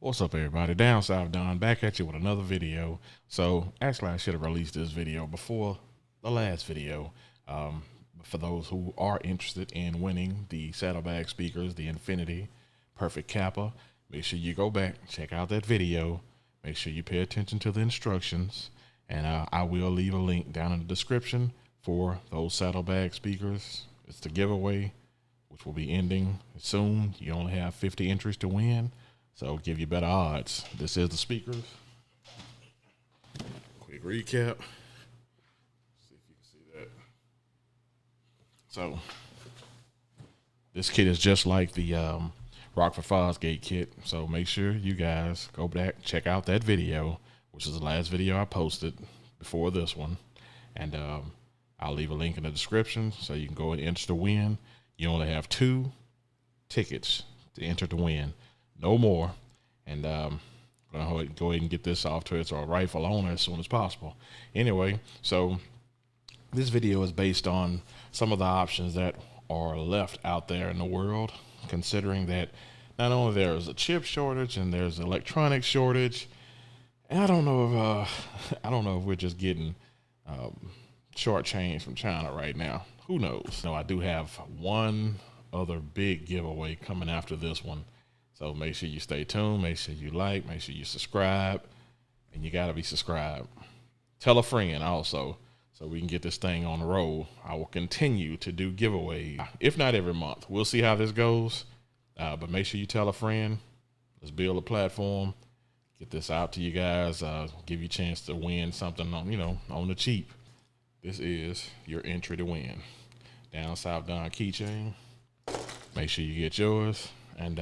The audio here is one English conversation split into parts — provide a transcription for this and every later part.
What's up, everybody? Down South Don back at you with another video. So actually I should have released this video before the last video. For those who are interested in winning the saddlebag speakers, the Infinity Perfect Kappa, make sure you go back, check out that video, make sure you pay attention to the instructions, and I will leave a link down in the description for those saddlebag speakers. It's the giveaway, which will be ending soon. You only have 50 entries to win, so give you better odds. This is the speakers. Quick recap. See if you can see that. So this kit is just like the Rockford Fosgate kit. So make sure you guys go back, check out that video, which is the last video I posted before this one. And I'll leave a link in the description so you can go and enter to win. You only have 2 tickets to enter to win, no more. And I'm gonna go ahead and get this off to its rightful owner as soon as possible. Anyway, so this video is based on some of the options that are left out there in the world, considering that not only there's a chip shortage and there's electronic shortage, and I don't know if we're just getting shortchanged from China right now. Who knows? No, I do have one other big giveaway coming after this one. So make sure you stay tuned, make sure you like, make sure you subscribe, and you gotta be subscribed. Tell a friend also, so we can get this thing on the road. I will continue to do giveaways, if not every month. We'll see how this goes, but make sure you tell a friend. Let's build a platform, get this out to you guys, give you a chance to win something on, on the cheap. This is your entry to win. Down South Don keychain. Make sure you get yours, and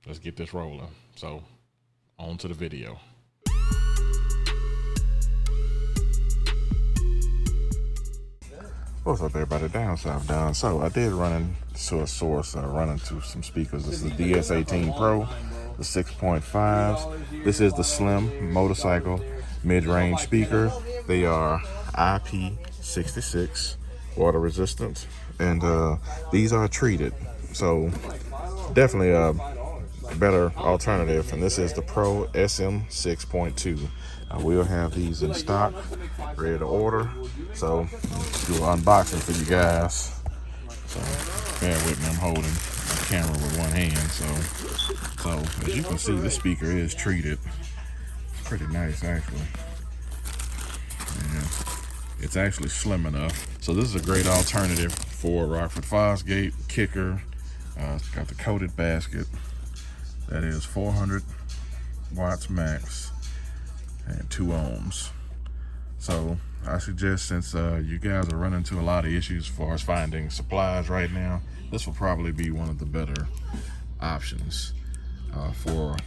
let's get this rolling. So on to the video. What's up, everybody? Down South Don. So I did run into a source, run into some speakers. This is the DS18 Pro, the 6.5s. This is the slim motorcycle mid-range speaker. They are IP66, water resistant, and these are treated. So definitely a better alternative. And this is the Pro SM 6.2. I will have these in stock, ready to order. So do an unboxing for you guys. So bear with me, I'm holding the camera with one hand. So as you can see, this speaker is treated. It's pretty nice, actually. Yeah, it's actually slim enough. So this is a great alternative for Rockford Fosgate kicker. It's got the coated basket. That is 400 watts max and 2 ohms. So I suggest, since you guys are running into a lot of issues as far as finding supplies right now, this will probably be one of the better options for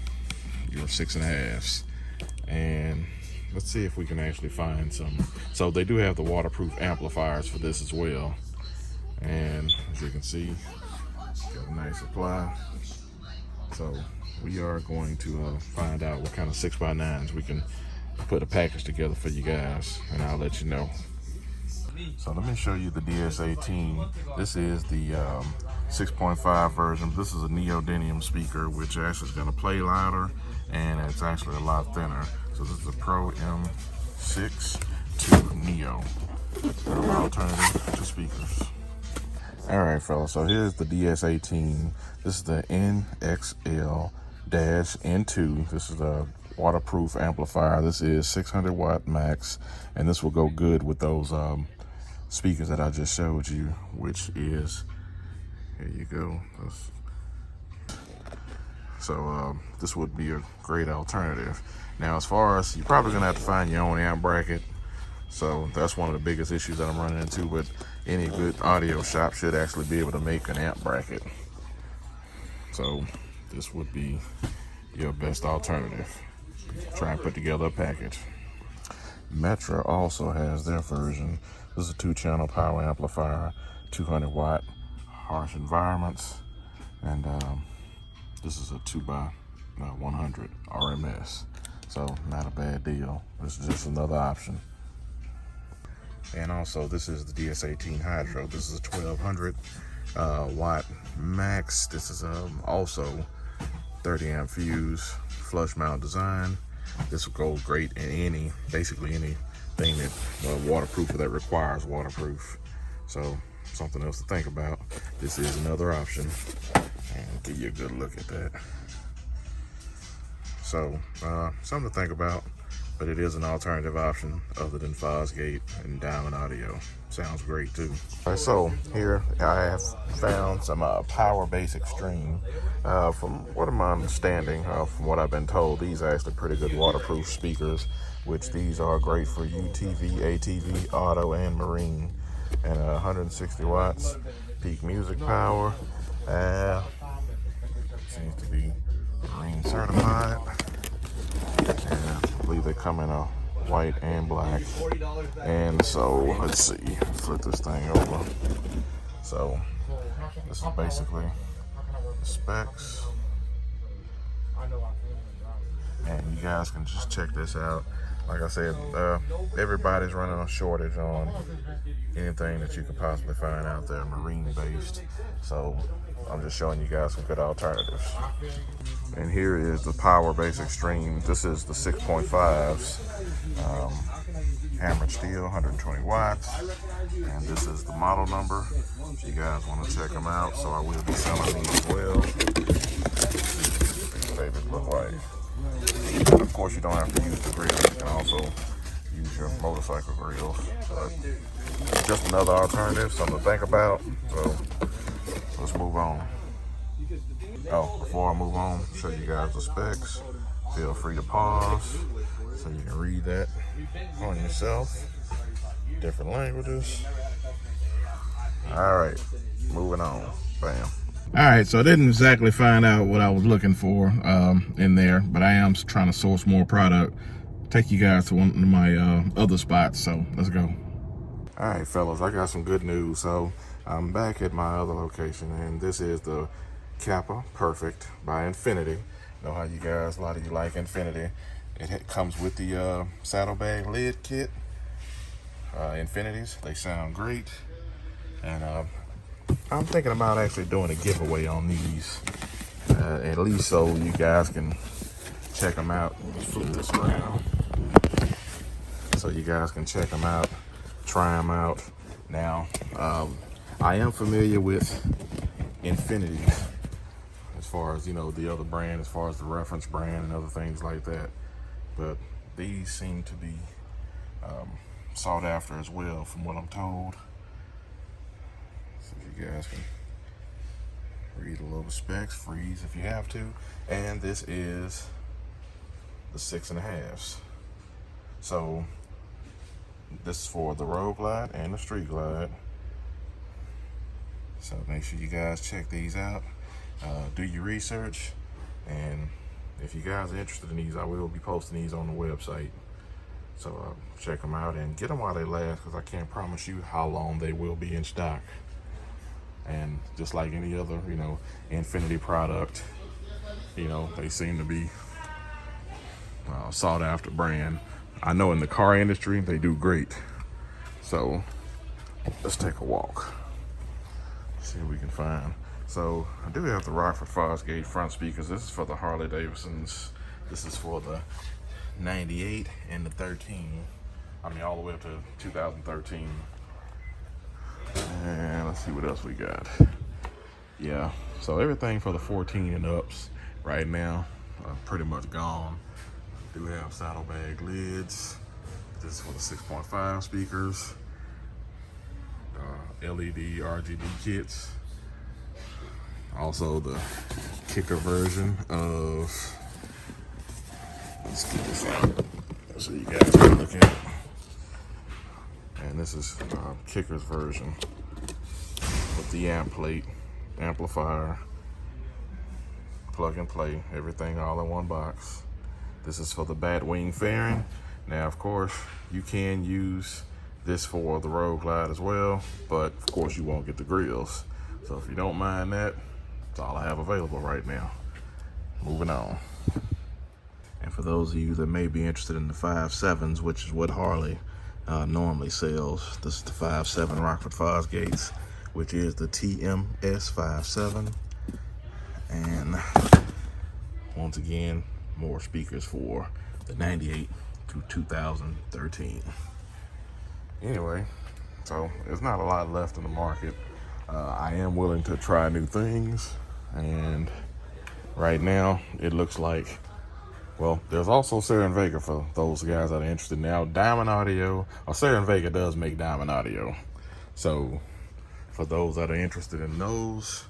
your 6.5s. And let's see if we can actually find some. So they do have the waterproof amplifiers for this as well. And as you can see, got a nice supply. So we are going to find out what kind of 6x9s we can put a package together for you guys, and I'll let you know. So let me show you the DS18. This is the 6.5 version. This is a neodymium speaker, which actually is going to play louder, and it's actually a lot thinner. So this is the Pro M6 to Neo. Alternative to speakers. All right, fellas, so here's the DS18. This is the NXL-N2. This is a waterproof amplifier. This is 600 watt max, and this will go good with those speakers that I just showed you, which is, here you go. So this would be a great alternative. Now, as far as, you're probably gonna have to find your own amp bracket. So that's one of the biggest issues that I'm running into, but any good audio shop should actually be able to make an amp bracket. So this would be your best alternative. Try and put together a package. Metra also has their version. This is a 2-channel power amplifier, 200 watt, harsh environments, and this is a 2x100 RMS. So not a bad deal. This is just another option. And also, this is the DS18 Hydro. This is a 1200 watt max. This is also 30 amp fuse, flush mount design. This will go great in basically anything that waterproof or that requires waterproof. So something else to think about. This is another option, and give you a good look at that. So something to think about, but it is an alternative option other than Fosgate and Diamond Audio. Sounds great too. All right, so here I have found some Power Base Extreme. From what I'm understanding, from what I've been told, these are actually pretty good waterproof speakers, which these are great for UTV, ATV, auto, and marine. And 160 watts peak music power. Seems to be marine certified. And I believe they come in a white and black. And so let's see, flip this thing over. So this is basically the specs, and you guys can just check this out. Like I said, everybody's running a shortage on anything that you could possibly find out there marine based. So I'm just showing you guys some good alternatives. And here is the Power Base Extreme. This is the 6.5s, hammered steel, 120 watts. And this is the model number. If you guys want to check them out, so I will be selling these as well. These babies look like. And of course, you don't have to use the grill. You can also use your motorcycle grills. But just another alternative, something to think about. So let's move on. Oh, before I move on, show you guys the specs. Feel free to pause so you can read that on yourself. Different languages. All right, moving on. Bam. All right, so I didn't exactly find out what I was looking for in there, but I am trying to source more product. Take you guys to one of my other spots, so let's go. All right, fellas, I got some good news. So I'm back at my other location, and this is the Kappa Perfect by Infinity. Know how you guys, a lot of you like Infinity. It comes with the saddlebag lid kit. Infinities, they sound great. And I'm thinking about actually doing a giveaway on these, at least so you guys can check them out. Let's flip this around. So you guys can check them out, try them out. Now, I am familiar with Infinity as far as, you know, the other brand, as far as the reference brand and other things like that. But these seem to be sought after as well, from what I'm told. So if you guys can read a little specs, freeze if you have to. And this is the 6.5s. So this is for the Road Glide and the Street Glide. So make sure you guys check these out. Do your research, and if you guys are interested in these, I will be posting these on the website. So check them out and get them while they last, because I can't promise you how long they will be in stock. And just like any other, you know, Infinity product, you know, they seem to be sought after brand. I know in the car industry, they do great. So let's take a walk. See what we can find. So I do have the Rockford Fosgate front speakers. This is for the Harley-Davidsons. This is for the 98 and the 13. I mean, all the way up to 2013. And let's see what else we got. Yeah, so everything for the 14 and ups right now pretty much gone. Do have saddlebag lids. This is for the 6.5 speakers. LED RGB kits. Also the kicker version of, let's get this out so you guys can look at it. And this is kicker's version with the amp plate, amplifier, plug and play, everything all in one box. This is for the Batwing fairing. Now, of course, you can use this for the Road Glide as well, but of course you won't get the grills. So if you don't mind that, that's all I have available right now. Moving on. And for those of you that may be interested in the 5.7s, which is what Harley normally sells, this is the 5.7 Rockford Fosgates, which is the TMS 5.7. And once again, more speakers for the 98 to 2013. Anyway, so there's not a lot left in the market. I am willing to try new things, and right now it looks like, well, there's also Sarah and Vega for those guys that are interested. Now, Diamond Audio, or Sarah and Vega does make Diamond Audio. So for those that are interested in those,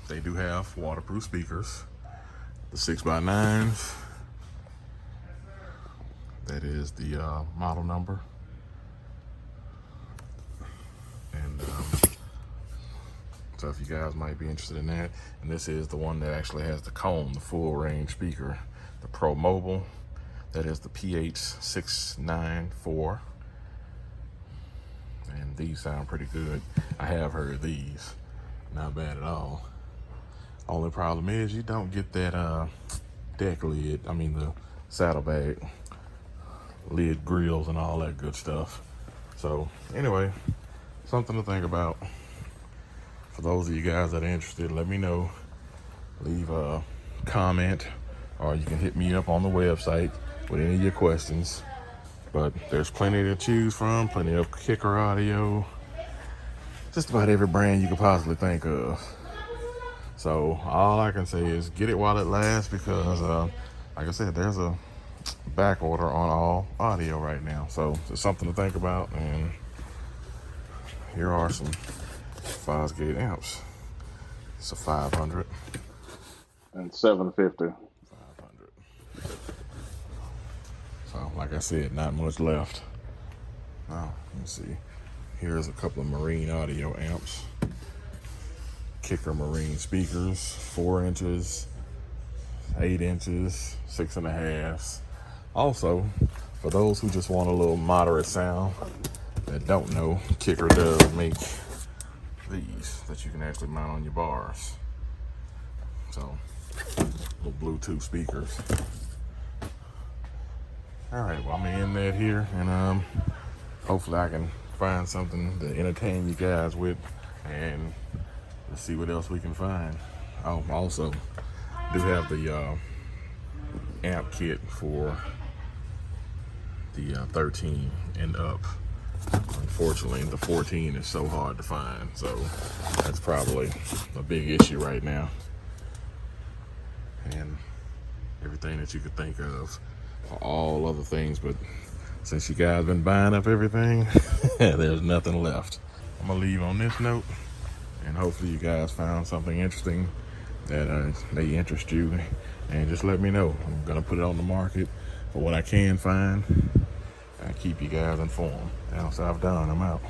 they do have waterproof speakers, the 6x9s. That is the model number. And so if you guys might be interested in that, and this is the one that actually has the comb, the full range speaker, the Pro Mobile. That is the PH694. And these sound pretty good. I have heard these, not bad at all. Only problem is you don't get that deck lid, I mean the saddlebag lid grills and all that good stuff. So anyway, something to think about. For those of you guys that are interested, let me know. Leave a comment, or you can hit me up on the website with any of your questions. But there's plenty to choose from, plenty of Kicker audio, just about every brand you could possibly think of. So all I can say is get it while it lasts, because like I said, there's a back order on all audio right now. So it's something to think about. And here are some Fosgate amps. It's a 500 and 750. 500. So like I said, not much left. Now, let me see. Here's a couple of Marine audio amps. Kicker Marine speakers, 4 inches, 8 inches, 6.5. Also, for those who just want a little moderate sound that don't know, Kicker does make these that you can actually mount on your bars. So, little Bluetooth speakers. All right, well, I'm gonna end that here, and hopefully I can find something to entertain you guys with, and let's see what else we can find. Oh, also do have the amp kit for the 13 and up. Unfortunately, the 14 is so hard to find, so that's probably a big issue right now. And everything that you could think of for all other things, but since you guys been buying up everything, there's nothing left. I'm gonna leave on this note, and hopefully you guys found something interesting that may interest you, and just let me know. I'm gonna put it on the market for what I can find, and keep you guys informed. Down South Don, I'm out.